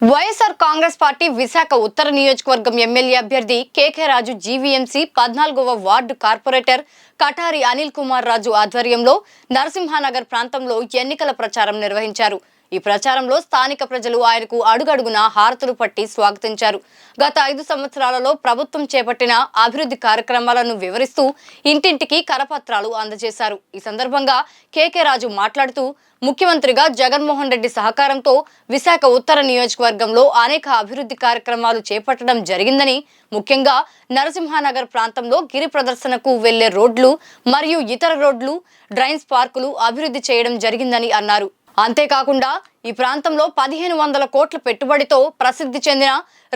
YSR Congress party Visakha ఉత్తర నియోజకవర్గం MLA అభ్యర్థి కేకే రాజు జీవీఎంసీ 14వ వార్డు కార్పొరేటర్ కటారి అనిల్ కుమార్ రాజు ఆధ్వర్యంలో నరసింహానగర్ ప్రాంతంలో ఎన్నికల ప్రచారం నిర్వహించారు. ఈ ప్రచారంలో స్థానిక ప్రజలు ఆయనకు అడుగడుగునా హారతులు పట్టి స్వాగతించారు. గత 5 సంవత్సరాలలో ప్రభుత్వం చేపట్టిన అభివృద్ధి కార్యక్రమాలను వివరిస్తూ ఇంటింటికి కరపత్రాలు అందజేశారు. ఈ సందర్భంగా కేకే రాజు మాట్లాడుతూ ముఖ్యమంత్రిగా జగన్మోహన్ రెడ్డి సహకారంతో విశాఖ ఉత్తర నియోజకవర్గంలో అనేక అభివృద్ధి కార్యక్రమాలు చేపట్టడం జరిగిందని, ముఖ్యంగా నరసింహానగర్ ప్రాంతంలో గిరి ప్రదర్శనకు వెళ్లే రోడ్లు మరియు ఇతర రోడ్లు, డ్రైన్స్ పార్కులు అభివృద్ధి చేయడం జరిగిందని అన్నారు. అంతేకాకుండా ఈ ప్రాంతంలో 1500 కోట్ల పెట్టుబడితో ప్రసిద్ధి చెందిన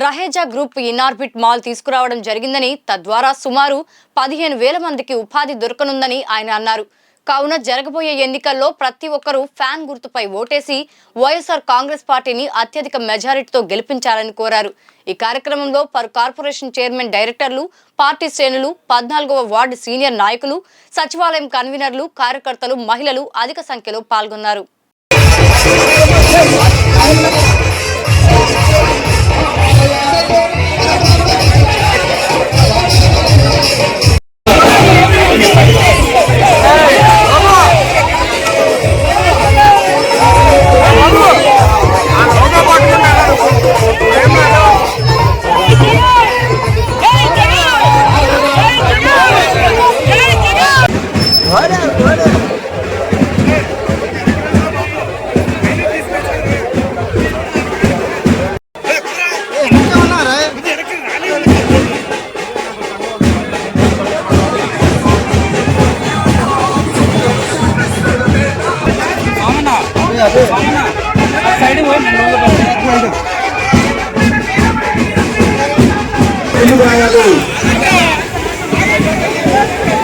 రహేజా గ్రూప్ ఇనార్బిట్ మాల్ తీసుకురావడం జరిగిందని, తద్వారా సుమారు 15,000 మందికి ఉపాధి దొరకనుందని ఆయన అన్నారు. కావున జరగబోయే ఎన్నికల్లో ప్రతి ఒక్కరూ ఫ్యాన్ గుర్తుపై ఓటేసి వైఎస్ఆర్ కాంగ్రెస్ పార్టీని అత్యధిక మెజారిటీతో గెలిపించాలని కోరారు. ఈ కార్యక్రమంలో పలు కార్పొరేషన్ చైర్మన్, డైరెక్టర్లు, పార్టీ శ్రేణులు, 14వ వార్డు సీనియర్ నాయకులు, సచివాలయం కన్వీనర్లు, కార్యకర్తలు, మహిళలు అధిక సంఖ్యలో పాల్గొన్నారు.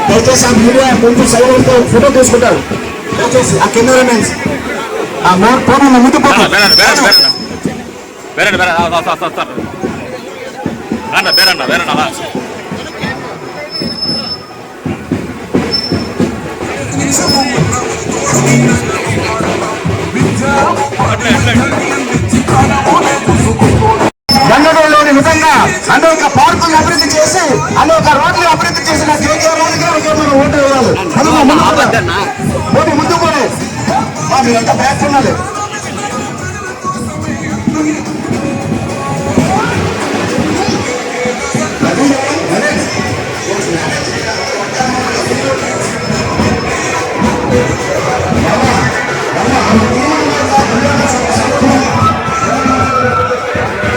దయచేసి ఆ మీడియా కొంచెం సైలెంట్ ఫోటో తీసుకుంటారు. దయచేసి ఆ కెమెరామెన్స్ ముందు గంగడోలోని విధంగా అనేక పార్కులు అభివృద్ధి చేసి అనేక రోడ్లు అభివృద్ధి చేసిన కేసీఆర్ మనం ఓటు వేయాలి. ముందు కూడా మీరంతా బ్యాక్ ఉన్నది.